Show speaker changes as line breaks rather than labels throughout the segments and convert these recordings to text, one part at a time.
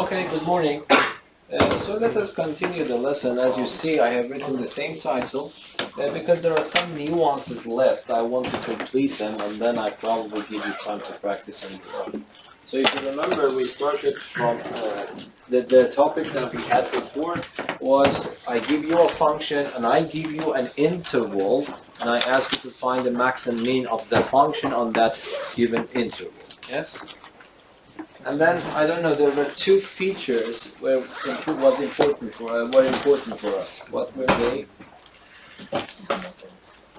Okay, good morning. So let us continue the lesson. As you see, I have written the same title because there are some nuances left. I want to complete them and then I probably give you time to practice on your own. So if you remember, we started from the topic that we had before was I give you a function and I give you an interval and I ask you to find the max and mean of the function on that given interval. Yes? And then, I don't know, there were two features where was important for us. What were they?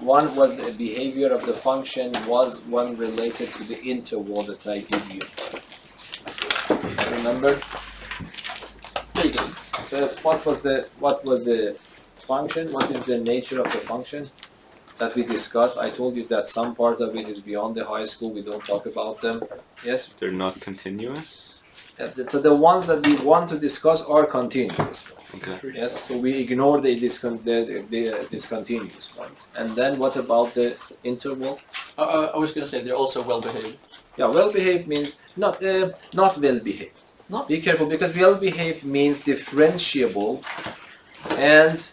One was the behavior of the function, was one related to the interval that I give you. Remember? Very good. So what was the function? What is the nature of the function that we discussed? I told you that some part of it is beyond the high school. We don't talk about them. Yes?
They're not continuous?
So the ones that we want to discuss are continuous ones.
Okay.
Yes, so we ignore the discontinuous ones. And then what about the interval?
I was going to say they're also well-behaved.
Yeah, well-behaved means not well-behaved.
Not?
Be careful, because well-behaved means differentiable and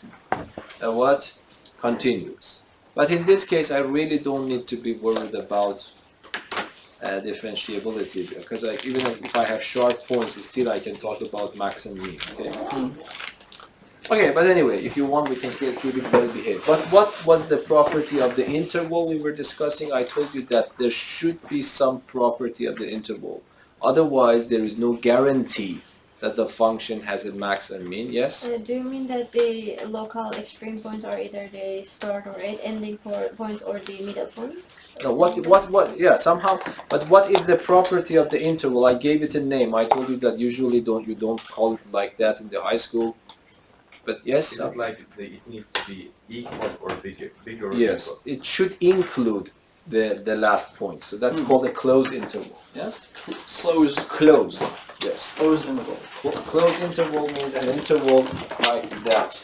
what? Continuous. But in this case, I really don't need to be worried about differentiability, because even if I have short points, still I can talk about max and mean. Okay. Okay, but anyway, if you want, we can keep it well behaved. But what was the property of the interval we were discussing? I told you that there should be some property of the interval. Otherwise, there is no guarantee that the function has a max and mean. Yes?
Do you mean that the local extreme points are either the start or ending points or the middle points?
No, yeah, somehow. But what is the property of the interval? I gave it a name. I told you that usually you don't call it like that in the high school. But yes?
Is it like it needs to be equal or bigger or
yes,
equal?
it should include the last point. So that's called a closed interval. Yes? Closed. Yes.
Closed interval.
Closed interval means an interval like that,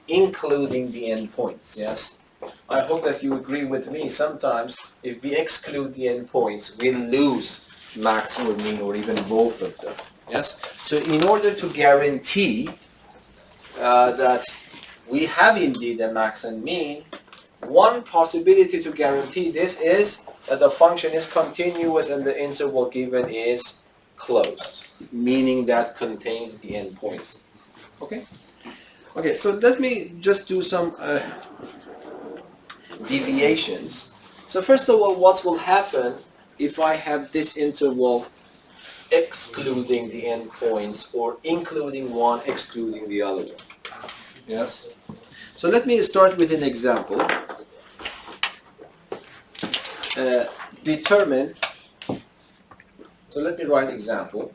including the endpoints. Yes? I hope that you agree with me. Sometimes, if we exclude the endpoints, we lose max or mean or even both of them. Yes? So in order to guarantee that we have indeed a max and mean, one possibility to guarantee this is that the function is continuous and the interval given is closed, meaning that contains the endpoints. Okay? Okay, so let me just do some deviations. So first of all, what will happen if I have this interval excluding the endpoints or including one, excluding the other one? Yes? So let me start with an example. Determine, so let me write example.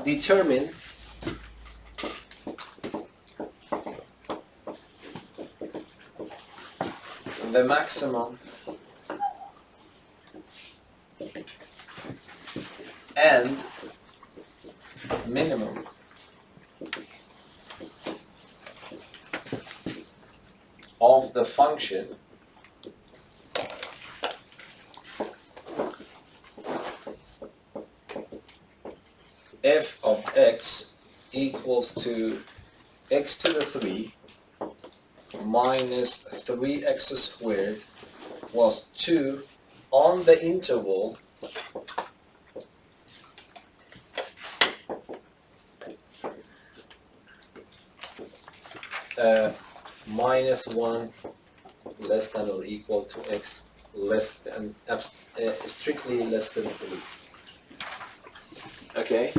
Determine the maximum and minimum of the function f of x equals to x to the 3 minus 3x squared plus 2 on the interval minus 1 less than or equal to x less than strictly less than 3. Okay,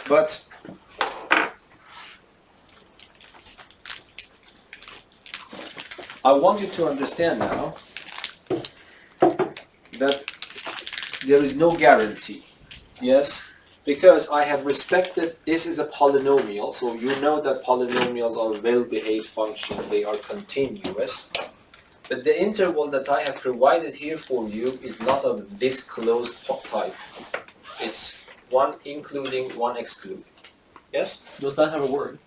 but I want you to understand now that there is no guarantee. Yes? Because I have respected, this is a polynomial, so you know that polynomials are well-behaved functions, they are continuous. But the interval that I have provided here for you is not of this closed type. It's one including, one excluding. Yes?
Does that have a word?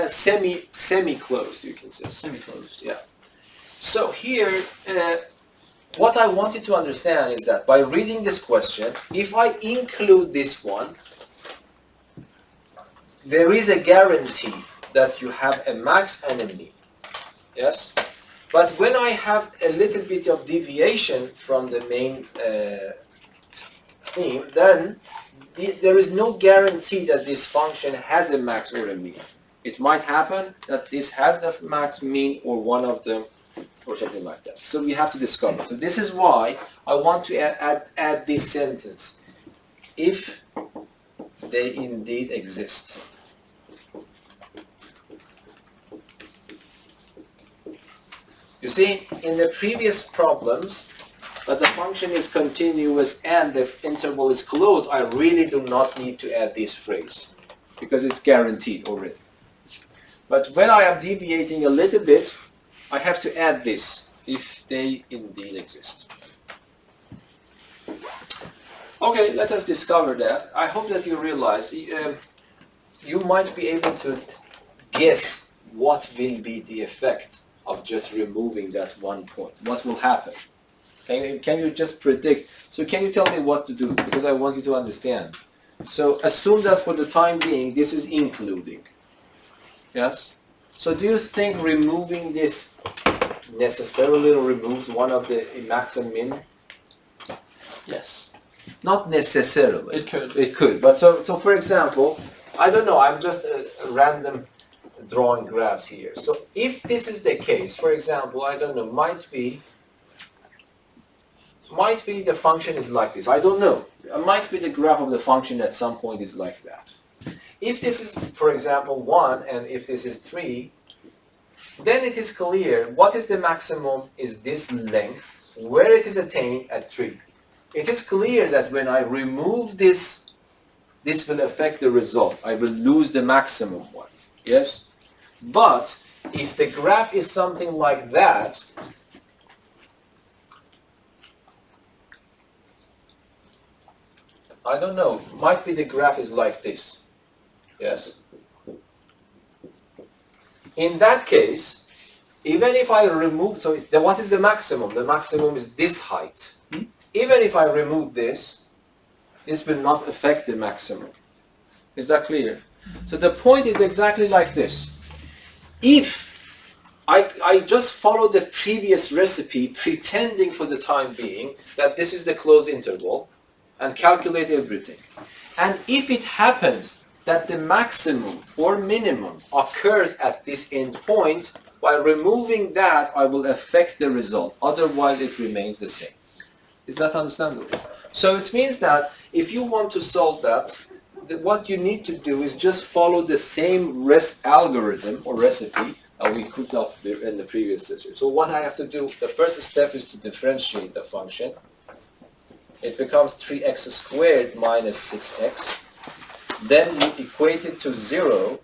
Semi-closed, you can say.
Semi-closed.
Yeah. So here, what I want you to understand is that by reading this question, if I include this one, there is a guarantee that you have a max and a mean. Yes? But when I have a little bit of deviation from the main theme, then there is no guarantee that this function has a max or a mean. It might happen that this has the max, mean, or one of them, or something like that. So we have to discover. So this is why I want to add this sentence. If they indeed exist. You see, in the previous problems, that the function is continuous and the interval is closed, I really do not need to add this phrase because it's guaranteed already. But when I am deviating a little bit, I have to add this, if they indeed exist. Okay, let us discover that. I hope that you realize you might be able to guess what will be the effect of just removing that one point. What will happen? Can you just predict? So can you tell me what to do? Because I want you to understand. So assume that for the time being, this is including. Yes? So do you think removing this necessarily removes one of the max and min?
Yes.
Not necessarily.
It could.
It could. But so for example, I don't know, I'm just a random drawing graphs here. So if this is the case, for example, I don't know, might be the function is like this. I don't know. It might be the graph of the function at some point is like that. If this is, for example, 1 and if this is 3, then it is clear what is the maximum is this length, where it is attained at 3. It is clear that when I remove this, this will affect the result. I will lose the maximum one. Yes? But if the graph is something like that, I don't know, might be the graph is like this. Yes? In that case, even if I remove, so what is the maximum? The maximum is this height. Even if I remove this, this will not affect the maximum. Is that clear? So the point is exactly like this. If I just follow the previous recipe, pretending for the time being that this is the closed interval, and calculate everything. And if it happens that the maximum or minimum occurs at this end point, by removing that, I will affect the result. Otherwise, it remains the same. Is that understandable? So it means that if you want to solve that, what you need to do is just follow the same algorithm or recipe that we cooked up in the previous session. So what I have to do, the first step is to differentiate the function. It becomes 3x squared minus 6x. Then you equate it to 0.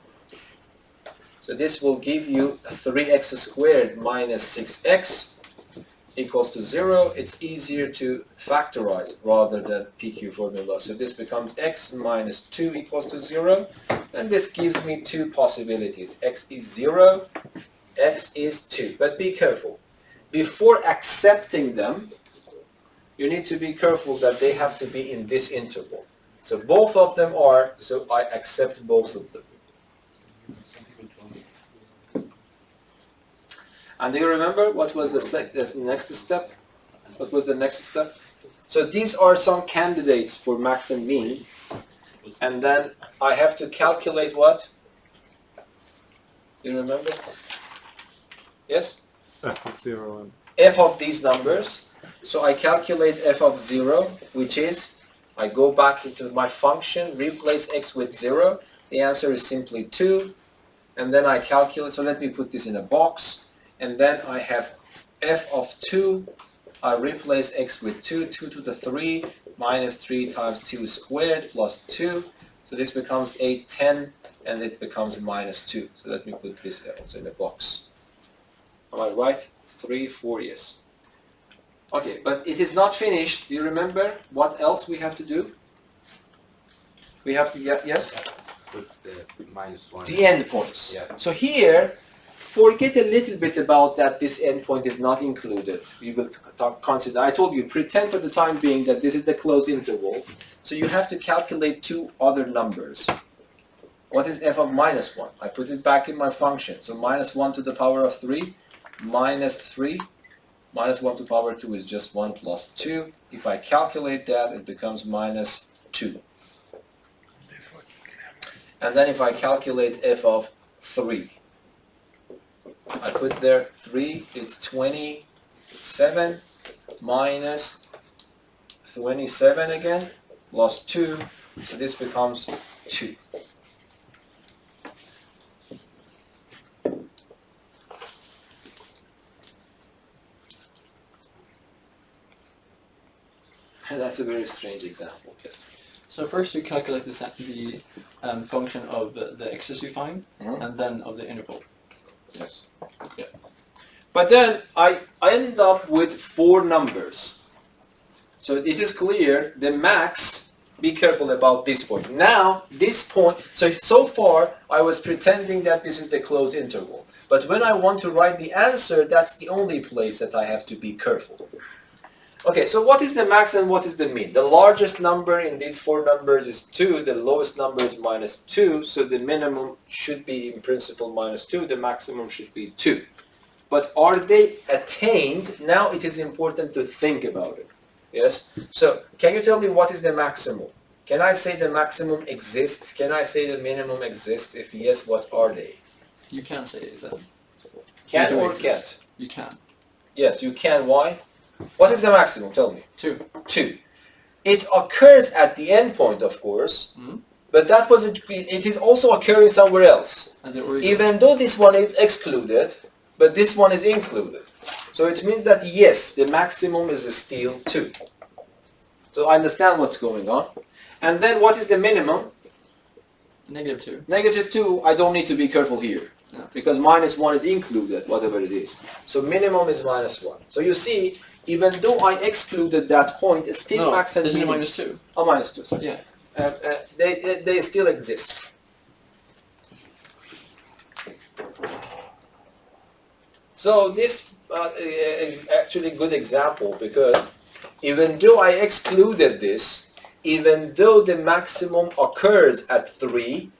So this will give you 3x squared minus 6x equals to 0. It's easier to factorize rather than PQ formula. So this becomes x minus 2 equals to 0. And this gives me two possibilities. X is 0, x is 2. But be careful. Before accepting them, you need to be careful that they have to be in this interval. So both of them are, so I accept both of them. And do you remember what was the next step? What was the next step? So these are some candidates for max and mean. And then I have to calculate what? Do you remember? Yes?
F of 0 and
F of these numbers. So I calculate f of 0, which is, I go back into my function, replace x with 0. The answer is simply 2. And then I calculate, so let me put this in a box. And then I have f of 2. I replace x with 2, 2 to the 3, minus 3 times 2 squared plus 2. So this becomes 8, 10, and it becomes minus 2. So let me put this also in a box. Am I right? 3, 4, yes. Okay, but it is not finished. Do you remember what else we have to do? We have to get, yes?
Put the minus 1.
The endpoints.
Yeah.
So here, forget a little bit about that this endpoint is not included. We will consider, I told you, pretend for the time being that this is the closed interval. So you have to calculate two other numbers. What is f of minus 1? I put it back in my function. So minus 1 to the power of 3, minus 3, minus 1 to the power 2 is just 1 plus 2. If I calculate that, it becomes minus 2. And then if I calculate f of 3, I put there 3, it's 27 minus 27 again, plus 2, so this becomes 2. That's a very strange example. Yes.
So first you calculate the function of the x's you find, and then of the interval.
Yes. Yeah. But then I end up with 4 numbers. So it is clear the max, be careful about this point. Now, this point, so far I was pretending that this is the closed interval. But when I want to write the answer, that's the only place that I have to be careful. Okay, so what is the max and what is the mean? The largest number in these 4 numbers is 2, the lowest number is minus 2, so the minimum should be in principle minus 2, the maximum should be 2. But are they attained? Now it is important to think about it. Yes? So, can you tell me what is the maximum? Can I say the maximum exists? Can I say the minimum exists? If yes, what are they?
You can say that.
Can
They do
or
exist.
can't?
You can.
Yes, you can. Why? What is the maximum? Tell me.
2.
2. It occurs at the endpoint, of course, but that was it is also occurring somewhere else.
And the origin.
Even though this one is excluded, but this one is included. So it means that yes, the maximum is still 2. So I understand what's going on. And then what is the minimum?
Negative 2.
Negative 2, I don't need to be careful here.
No.
Because minus 1 is included, whatever it is. So minimum is minus 1. So you see, even though I excluded that point, it's still max and
isn't it
minimum.
minus 2?
Oh, minus 2, sorry.
Yeah.
They still exist. So this actually good example, because even though I excluded this, even though the maximum occurs at 3,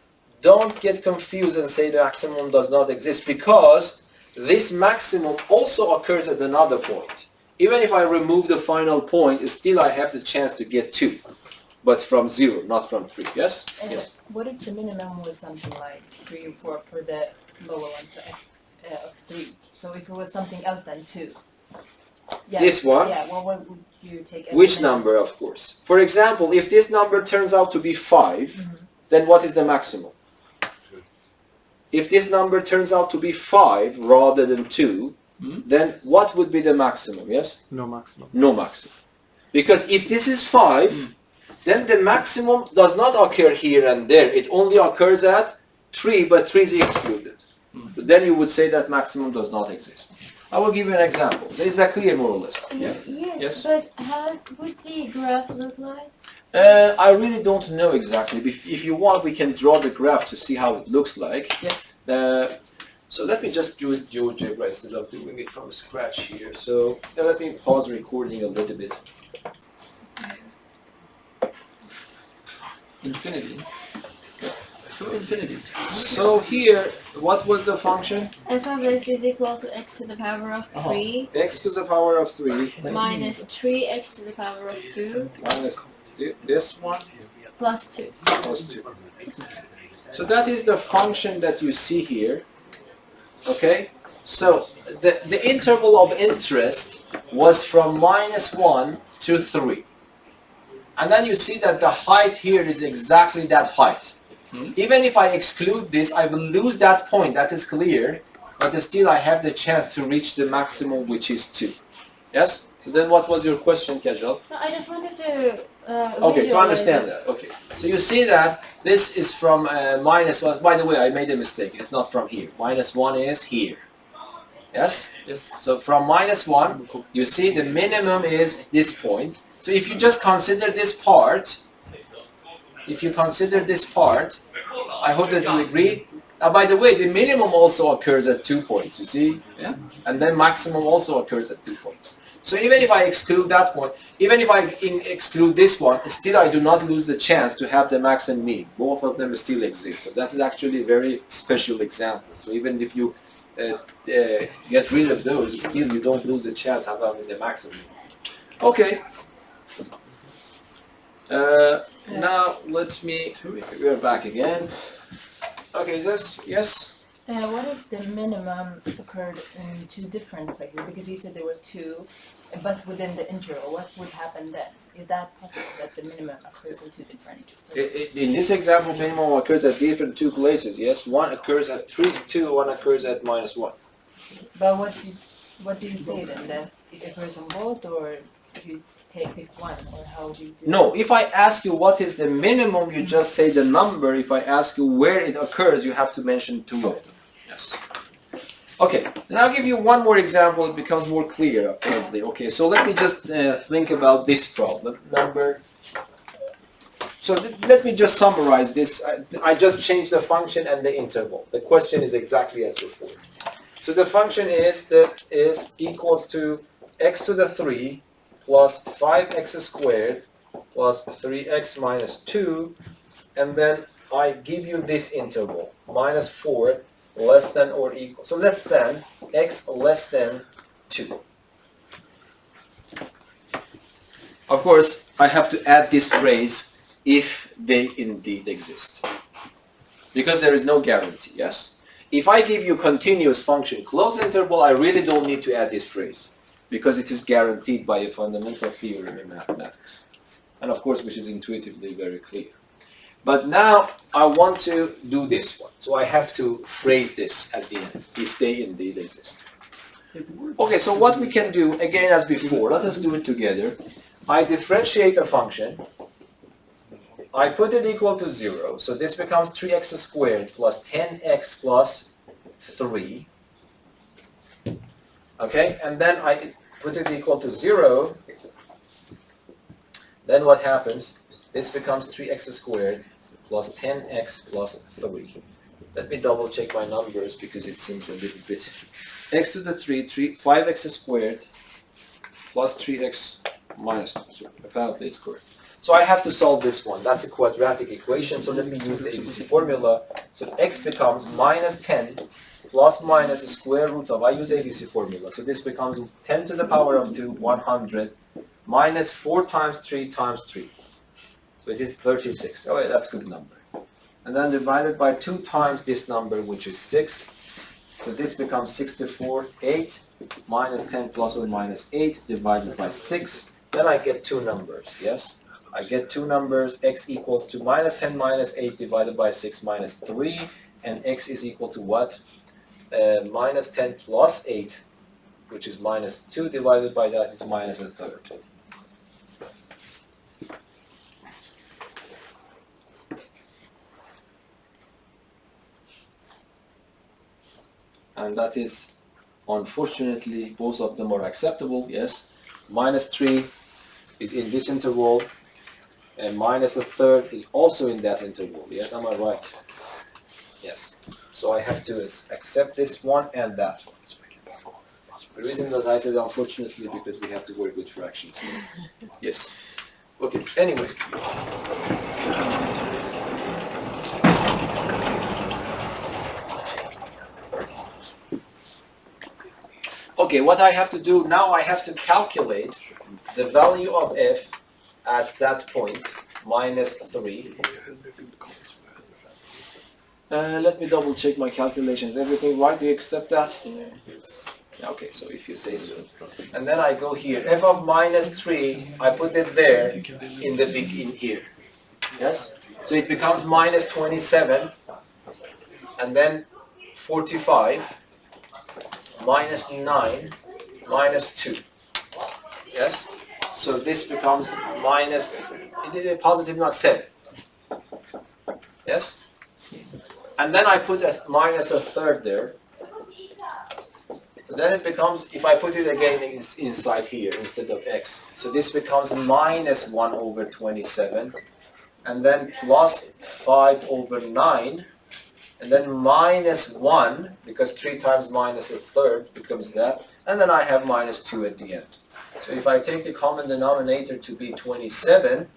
don't get confused and say the maximum does not exist, because this maximum also occurs at another point. Even if I remove the final point, still I have the chance to get 2, but from 0, not from 3. Yes?
And
Yes.
what if the minimum was something like 3 or 4 for the lower one, so of 3? So if it was something else than 2? Yeah,
This one?
Yeah, well, what would you take as
Which
the minimum?
number, of course? For example, if this number turns out to be 5, then what is the maximum? If this number turns out to be 5 rather than 2, then what would be the maximum, yes?
No maximum.
No maximum. Because if this is 5, then the maximum does not occur here and there. It only occurs at 3, but 3 is excluded. Then you would say that maximum does not exist. I will give you an example. Is that clear, more or less? Yeah.
Yes,
Yes.
but how would the graph look like?
I really don't know exactly. If you want, we can draw the graph to see how it looks like.
Yes.
So let me just do it GeoGebra instead of doing it from scratch here. So let me pause recording a little bit.
Infinity. To infinity.
So here, what was the function?
F of x is equal to x to the power of 3
X to the power of 3
minus 3x to the power of 2
minus this one
plus 2.
plus 2. So that is the function that you see here. Okay? So the interval of interest was from minus 1 to 3. And then you see that the height here is exactly that height. Even if I exclude this, I will lose that point, that is clear, but still I have the chance to reach the maximum, which is 2. Yes? So then what was your question, Kajal?
No, I just wanted to
Okay, to
visualize
understand
it.
that. Okay. So you see that this is from minus 1. By the way, I made a mistake. It's not from here. Minus 1 is here. Yes?
Yes.
So from minus 1, you see the minimum is this point. So if you just consider this part, I hope that you agree, By the way, the minimum also occurs at 2 points, you see?
Yeah.
And then maximum also occurs at 2 points. So even if I exclude that one, even if I exclude this one, still I do not lose the chance to have the max and mean. Both of them still exist. So that is actually a very special example. So even if you get rid of those, still you don't lose the chance of having the max and mean. Okay. Now let me, we're back again. Okay, yes?
What if the minimum occurred in 2 different places? Because you said there were 2, but within the interval, what would happen then? Is that possible that the minimum occurs in 2 different places?
In this example, minimum occurs at different 2 places, yes? One occurs at 3, 2, one occurs at -1.
But what do you say then? That it occurs on both, or you pick one, or how do you do
No, if I ask you what is the minimum, you just say the number. If I ask you where it occurs, you have to mention 2 of them. Yes. Okay, and I'll give you one more example. It becomes more clear, apparently. Okay, so let me just think about this problem. So let me just summarize this. I just changed the function and the interval. The question is exactly as before. So the function is equals to x to the 3 plus 5x squared plus 3x minus 2, and then I give you this interval, -4 less than or equal. So less than, x less than 2. Of course, I have to add this phrase, if they indeed exist. Because there is no guarantee, yes? If I give you continuous function closed interval, I really don't need to add this phrase, because it is guaranteed by a fundamental theorem in mathematics. And of course, which is intuitively very clear. But now I want to do this one. So I have to phrase this at the end, if they indeed exist. Okay, so what we can do, again as before, let us do it together. I differentiate a function. I put it equal to 0. So this becomes 3x squared plus 10x plus 3. Okay, and then I put it equal to 0. Then what happens? This becomes 3x squared plus 10x plus 3. Let me double check my numbers because it seems a little bit. X to the 3, 5x squared plus 3x minus 2. So apparently it's correct. So I have to solve this one. That's a quadratic equation. So let me use the ABC formula. So x becomes minus 10 plus minus the square root of, I use ABC formula. So this becomes 10 to the power of 2, 100, minus 4 times 3 times 3. So it is 36. Oh, yeah, that's a good number. And then divided by 2 times this number, which is 6. So this becomes 64, 8, minus 10 plus or minus 8, divided by 6. Then I get 2 numbers, yes? I get 2 numbers, x equals to minus 10 minus 8 divided by 6 minus 3. And x is equal to what? Minus 10 plus 8, which is minus 2, divided by that is minus a third. And that is, unfortunately, both of them are acceptable, yes. Minus 3 is in this interval, and minus a third is also in that interval, yes, am I right? Yes. So I have to accept this one and that one. The reason that I said unfortunately, because we have to work with fractions. Yes. Okay, anyway. Okay, what I have to do now, I have to calculate the value of f at that point, minus 3. Let me double check my calculations. Everything right? Do you accept that? Yes. Okay, so if you say so. And then I go here. F of minus 3, I put it there in the in here. Yes? So it becomes minus 27, and then 45, minus 9, minus 2. Yes? So this becomes minus, positive not 7. Yes? And then I put a minus a third there. So then it becomes, if I put it again inside here instead of x, so this becomes minus 1 over 27, and then plus 5 over 9, and then minus 1, because 3 times minus a third becomes that, and then I have minus 2 at the end. So if I take the common denominator to be 27,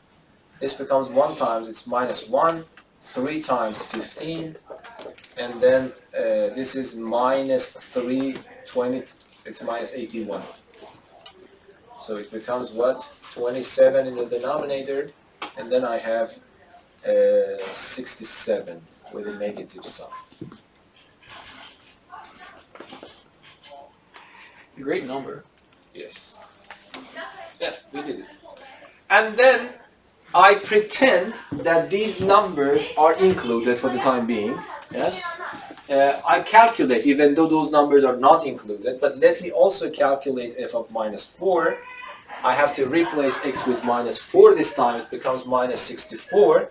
this becomes 1 times, it's minus 1, 3 times 15, and then this is minus 3, 20, it's minus 81. So it becomes what? 27 in the denominator, and then I have 67 with a negative sign.
Great number.
Yes. Yes, we did it. And then I pretend that these numbers are included for the time being. Yes. I calculate, even though those numbers are not included, but let me also calculate f of minus 4. I have to replace x with minus 4 this time. It becomes minus 64.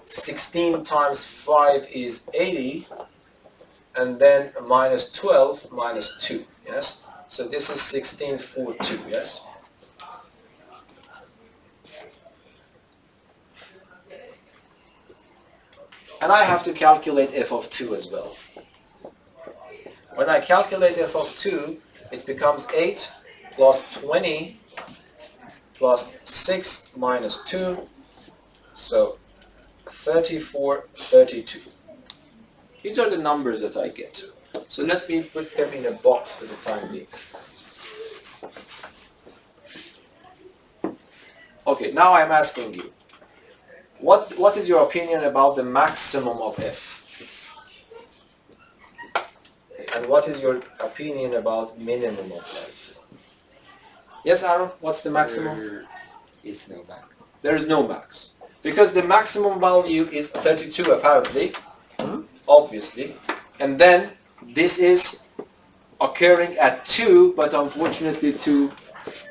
16 times 5 is 80. And then minus 12 minus 2. Yes. So this is 16, 4, 2. Yes. And I have to calculate f of 2 as well. When I calculate f of 2, it becomes 8 plus 20 plus 6 minus 2. So 34, 32. These are the numbers that I get. So let me put them in a box for the time being. Okay, now I'm asking you, what is your opinion about the maximum of f? And what is your opinion about minimum of f? Yes, Aaron, what's the maximum?
There is no max.
There is no max. Because the maximum value is 32 apparently, obviously. And then this is occurring at 2, but unfortunately 2,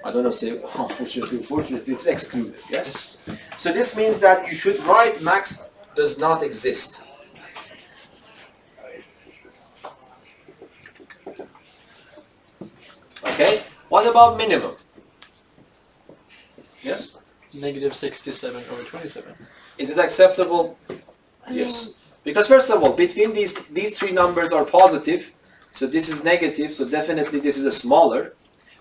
I don't know, say unfortunately, it's excluded, yes? So this means that you should write max does not exist. Okay, what about minimum? Yes?
Negative 67 over 27.
Is it acceptable? Yes. Because first of all, between these three numbers are positive, so this is negative, so definitely this is a smaller.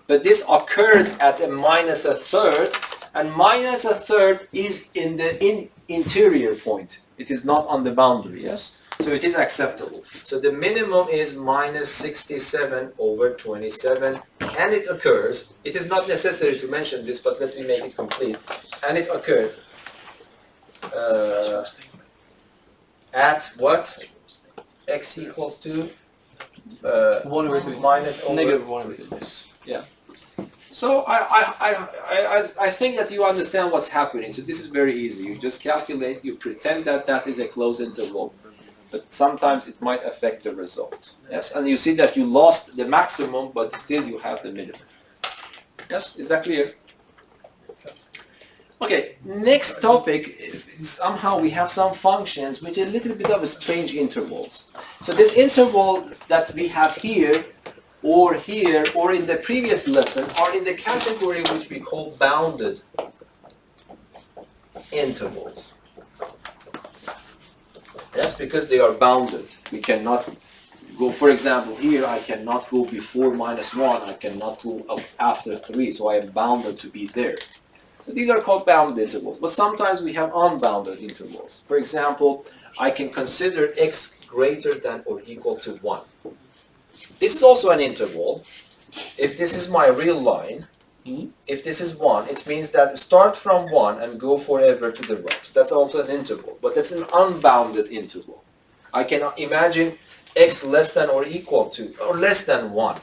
But this occurs at a minus a third, and minus a third is in the interior point. It is not on the boundary, yes? So it is acceptable. So the minimum is minus 67 over 27, and it occurs, it is not necessary to mention this, but let me make it complete, and it occurs at what? X equals to
1 over 3.
minus over
Negative 1 over 3.
yeah. So I think that you understand what's happening. So this is very easy. You just calculate, you pretend that that is a closed interval. But sometimes it might affect the results. Yes, and you see that you lost the maximum, but still you have the minimum. Yes, is that clear? Okay, next topic, somehow we have some functions which are a little bit of strange intervals. So this interval that we have here, or in the previous lesson, are in the category which we call bounded intervals. Yes, because they are bounded. We cannot go, for example, here I cannot go before minus 1, I cannot go after 3, so I am bounded to be there. So these are called bounded intervals. But sometimes we have unbounded intervals. For example, I can consider x greater than or equal to 1. This is also an interval. If this is my real line, if this is 1, it means that start from 1 and go forever to the right. That's also an interval, but that's an unbounded interval. I cannot imagine x less than or equal to, or less than 1.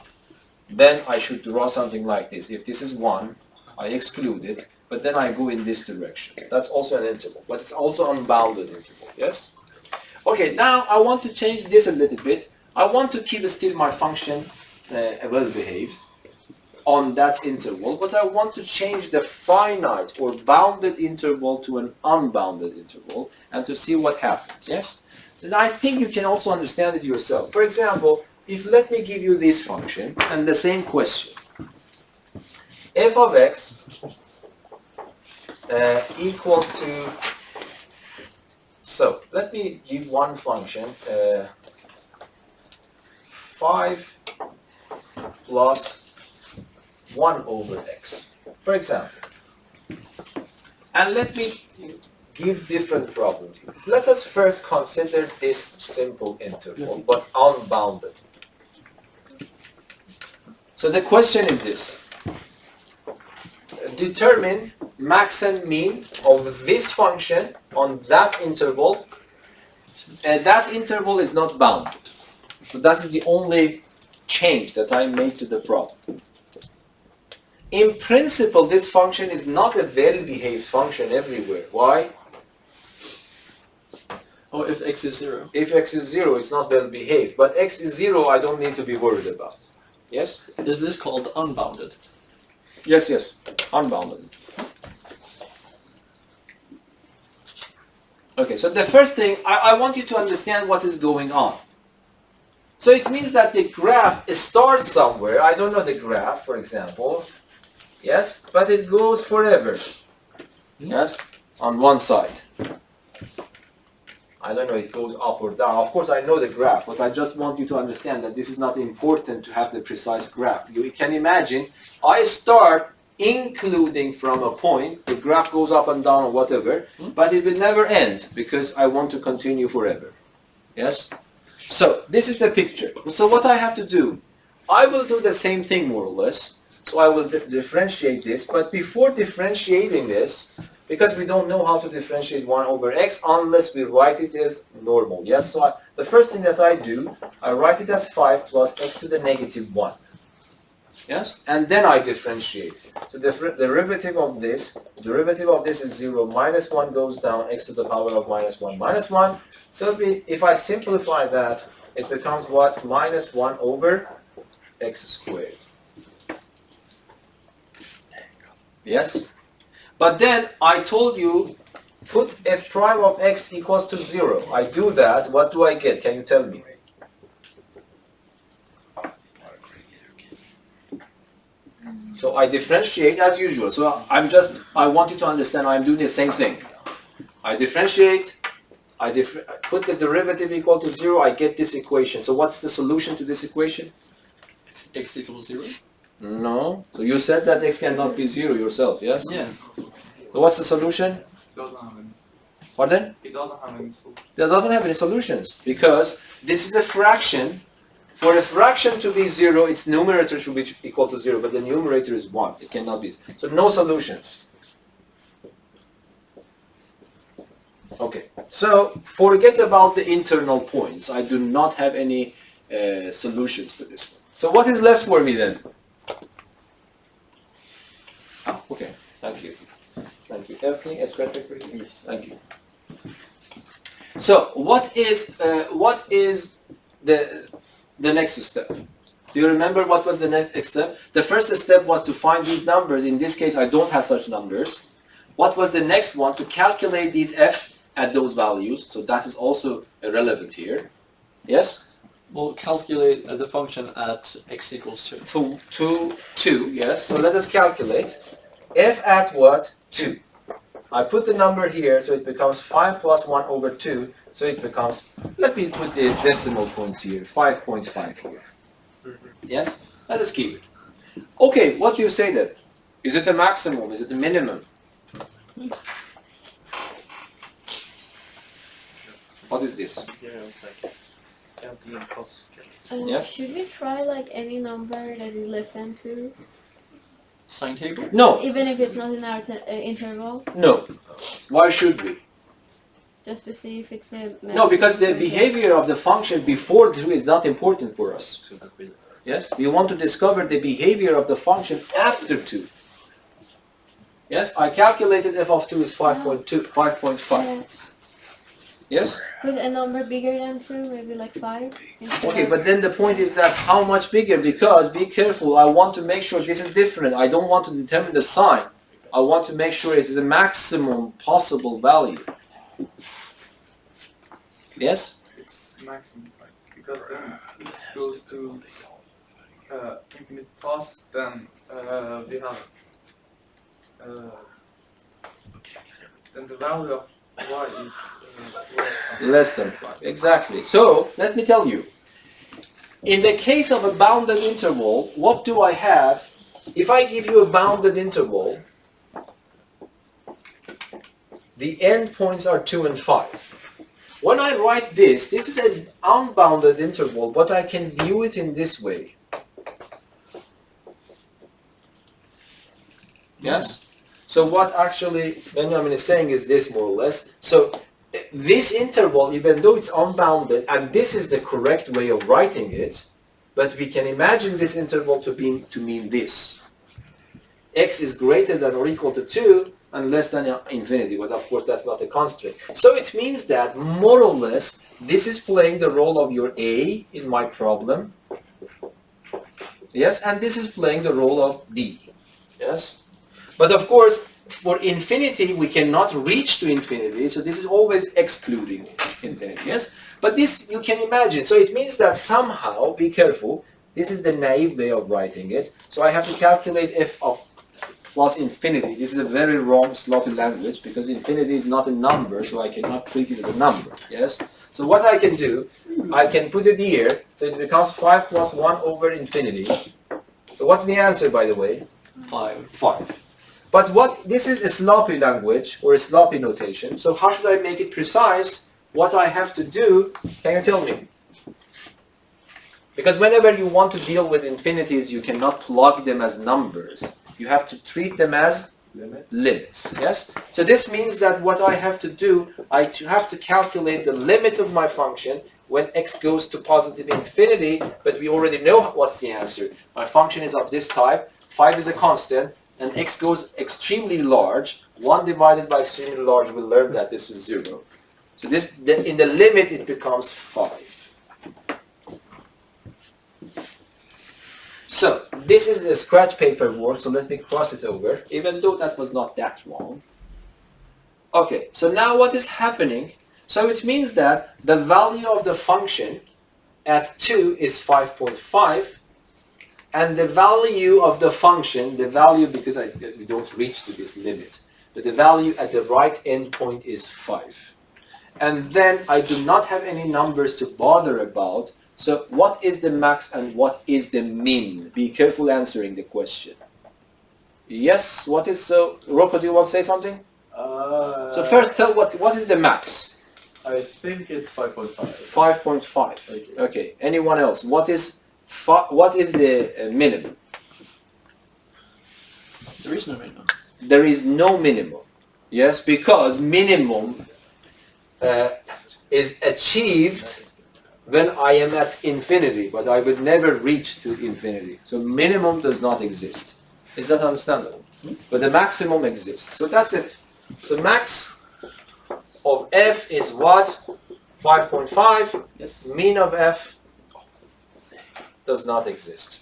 Then I should draw something like this. If this is 1, I exclude it, but then I go in this direction. That's also an interval, but it's also unbounded interval, yes? Okay, now I want to change this a little bit. I want to keep still my function well-behaved on that interval, but I want to change the finite or bounded interval to an unbounded interval and to see what happens, yes? So I think you can also understand it yourself. For example, if let me give you this function and the same question. F of x equals to So let me give one function, 5 plus 1 over x, for example. And let me give different problems. Let us first consider this simple interval, but unbounded. So the question is this. Determine max and mean of this function on that interval. And that interval is not bounded. So that is the only change that I made to the problem. In principle, this function is not a well-behaved function everywhere. Why?
Or if x is 0.
If x is 0, it's not well-behaved. But x is 0, I don't need to be worried about. Yes?
Is this called unbounded?
Yes, yes. Unbounded. Okay, so the first thing, I want you to understand what is going on. So it means that the graph starts somewhere. I don't know the graph, for example. Yes? But it goes forever. Yes? On one side. I don't know, it goes up or down. Of course, I know the graph, but I just want you to understand that this is not important to have the precise graph. You can imagine, I start including from a point, the graph goes up and down or whatever, but it will never end because I want to continue forever. Yes? So, this is the picture. So what I have to do, I will do the same thing more or less. So I will differentiate this, but before differentiating this, because we don't know how to differentiate 1 over x unless we write it as normal. Yes, so the first thing that I do, I write it as 5 plus x to the negative 1. Yes, and then I differentiate. So the derivative of this is 0, minus 1 goes down, x to the power of minus 1, minus 1. So if I simplify that, it becomes what? Minus 1 over x squared. Yes? But then I told you, put f prime of x equals to 0. I do that, what do I get? Can you tell me? So I differentiate as usual. So I want you to understand I'm doing the same thing. I differentiate, put the derivative equal to 0, I get this equation. So what's the solution to this equation?
X equals 0?
No. So you said that x cannot be 0 yourself, yes?
Yeah.
So what's the solution?
Doesn't have any.
Pardon?
It doesn't have any solution.
That doesn't have any solutions because this is a fraction. For a fraction to be 0, its numerator should be equal to 0, but the numerator is 1. It cannot be. So no solutions. Okay. So forget about the internal points. I do not have any solutions for this one. So what is left for me then? Ah, okay. Thank you. Thank you. Everything is correct for you? Yes. Thank you. So what is the next step? Do you remember what was the next step? The first step was to find these numbers. In this case, I don't have such numbers. What was the next one? To calculate these f at those values. So that is also irrelevant here. Yes?
We'll calculate the function at x equals 2.
2, yes. So let us calculate. F at what? 2. I put the number here, so it becomes 5 plus 1 over 2. So it becomes, let me put the decimal points here, 5.5 here. Yes? Let us keep it. Okay, what do you say then? Is it a maximum? Is it a minimum? What is this? Yes?
Should we try like any number that is less than 2?
Sine table?
No.
Even if it's not in our interval?
No. Why should we?
Just to see if it's a
No, because the behavior of the function before 2 is not important for us. Yes? We want to discover the behavior of the function after 2. Yes? I calculated f of 2 is 5.5. Yes?
Put a number bigger than 2, maybe like 5.
Okay, but then the point is that how much bigger? Because, be careful, I want to make sure this is different. I don't want to determine the sign. I want to make sure it is a maximum possible value. Yes?
It's maximum, right? Because when x goes to infinite plus, then we have then the value of y is
Less than 5, exactly. So, let me tell you. In the case of a bounded interval, what do I have? If I give you a bounded interval, the endpoints are 2 and 5. When I write this is an unbounded interval, but I can view it in this way. Yes? So what actually Benjamin is saying is this, more or less. So this interval, even though it's unbounded, and this is the correct way of writing it, but we can imagine this interval to mean this. X is greater than or equal to 2 and less than infinity, but of course that's not a constraint. So it means that more or less this is playing the role of your A in my problem. Yes, and this is playing the role of B. Yes? But of course, for infinity, we cannot reach to infinity, so this is always excluding infinity, yes? But this you can imagine. So it means that somehow, be careful, this is the naive way of writing it. So I have to calculate f of plus infinity. This is a very wrong, sloppy language, because infinity is not a number, so I cannot treat it as a number, yes? So what I can do, I can put it here, so it becomes 5 plus 1 over infinity. So what's the answer, by the way? 5. But this is a sloppy language, or a sloppy notation, so how should I make it precise? What I have to do, can you tell me? Because whenever you want to deal with infinities, you cannot plug them as numbers. You have to treat them as limits, yes? So this means that what I have to do, I have to calculate the limit of my function when x goes to positive infinity, but we already know what's the answer. My function is of this type, 5 is a constant, and x goes extremely large. 1 divided by extremely large, we'll learn that this is 0. So in the limit, it becomes 5. So this is a scratch paper work, so let me cross it over, even though that was not that wrong. Okay, so now what is happening? So it means that the value of the function at 2 is 5.5, and the value of the function, because we don't reach to this limit, but the value at the right endpoint is 5. And then I do not have any numbers to bother about. So what is the max and what is the min? Be careful answering the question. Yes, what is so? Rocco, do you want to say something? So first tell what is the max?
I think it's 5.5.
5.5. Okay. Anyone else? What is the minimum?
There is no minimum.
There is no minimum. Yes, because minimum is achieved when I am at infinity, but I would never reach to infinity. So minimum does not exist. Is that understandable? But the maximum exists. So that's it. So max of f is what? 5.5.
Yes.
Mean of f does not exist.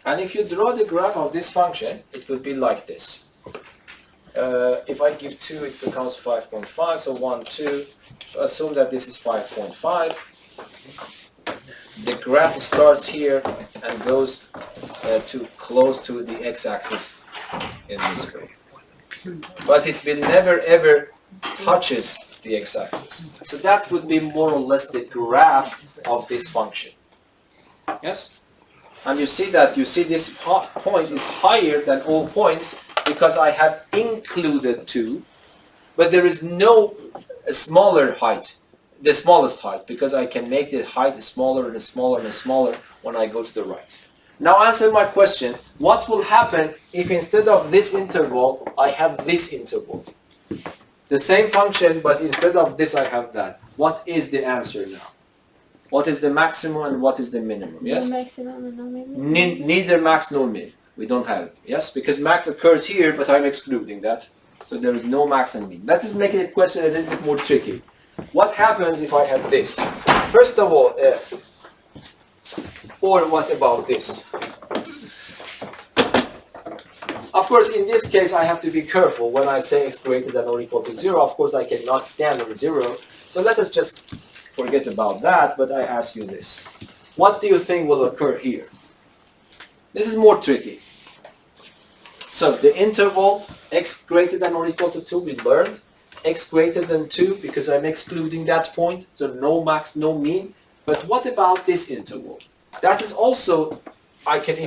And if you draw the graph of this function, it would be like this. If I give 2, it becomes 5.5, so 1, 2. Assume that this is 5.5. The graph starts here and goes close to the x-axis in this way. But it will never ever touches the x-axis. So that would be more or less the graph of this function. Yes? And you see this point is higher than all points because I have included 2, but there is no smaller height, the smallest height, because I can make the height smaller and smaller and smaller when I go to the right. Now answer my question, what will happen if instead of this interval, I have this interval? The same function, but instead of this, I have that. What is the answer now? What is the maximum and what is the minimum? Yes?
No maximum and no minimum.
Neither max nor min. We don't have it. Yes? Because max occurs here, but I'm excluding that. So there is no max and min. That is making the question a little bit more tricky. What happens if I have this? First of all, or what about this? Of course, in this case, I have to be careful when I say x greater than or equal to 0. Of course, I cannot stand on 0. So let us just forget about that, but I ask you this. What do you think will occur here? This is more tricky. So the interval x greater than or equal to 2 we learned. X greater than 2 because I'm excluding that point. So no max, no mean. But what about this interval? That is also, I can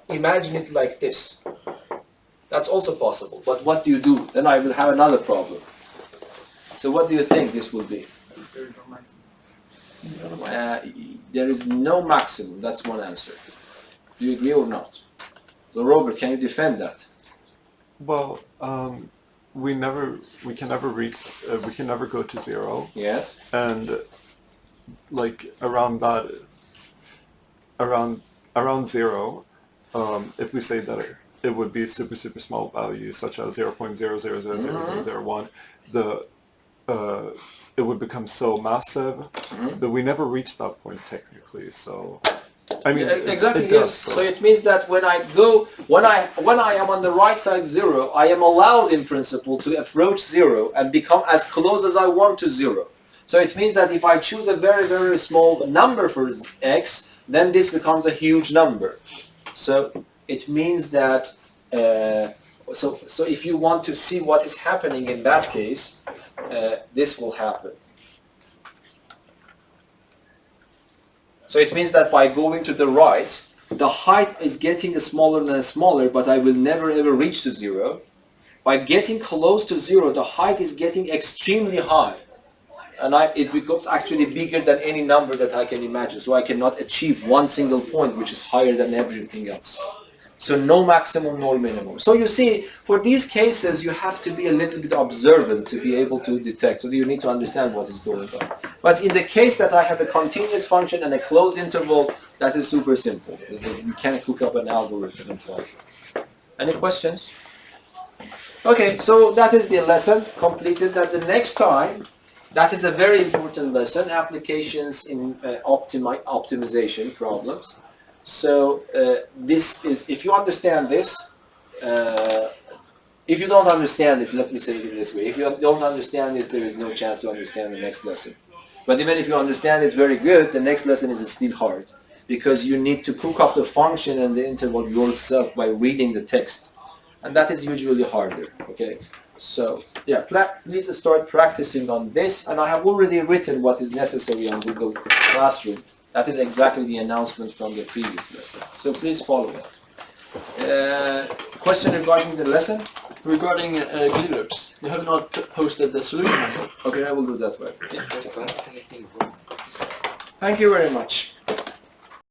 imagine it like this. That's also possible. But what do you do? Then I will have another problem. So what do you think this will be?
There is no maximum.
There is no maximum. That's one answer. Do you agree or not? So Robert, can you defend that?
Well, we can never go to 0.
Yes.
And like around 0, if we say that it would be super small values such as 0.000001, it would become so massive that we never reach that point technically. So I mean,
exactly.
it
Yes.
does,
So it means that when I am on the right side 0, I am allowed in principle to approach 0 and become as close as I want to 0. So it means that if I choose a very small number for x, then this becomes a huge number. So it means that so if you want to see what is happening in that case, this will happen. So it means that by going to the right, the height is getting smaller and smaller, but I will never ever reach to 0. By getting close to 0, the height is getting extremely high. And it becomes actually bigger than any number that I can imagine. So I cannot achieve one single point which is higher than everything else. So no maximum nor minimum. So you see, for these cases, you have to be a little bit observant to be able to detect. So you need to understand what is going on. But in the case that I have a continuous function and a closed interval, that is super simple. You can't cook up an algorithm and play. Any questions? Okay, so that is the lesson completed. That the next time, that is a very important lesson, applications in optimization problems. So this is, if you understand this, if you don't understand this, let me say it this way, if you don't understand this, there is no chance to understand the next lesson. But even if you understand it very good, the next lesson is still hard, because you need to cook up the function and the interval yourself by reading the text. And that is usually harder, okay? So, yeah, please start practicing on this. And I have already written what is necessary on Google Classroom. That is exactly the announcement from the previous lesson. So please follow it. Question regarding the lesson?
Regarding glue-ups, you have not posted the solution manual.
Okay, I will do that right.
Yeah.
Just don't anything wrong.
Thank you very much.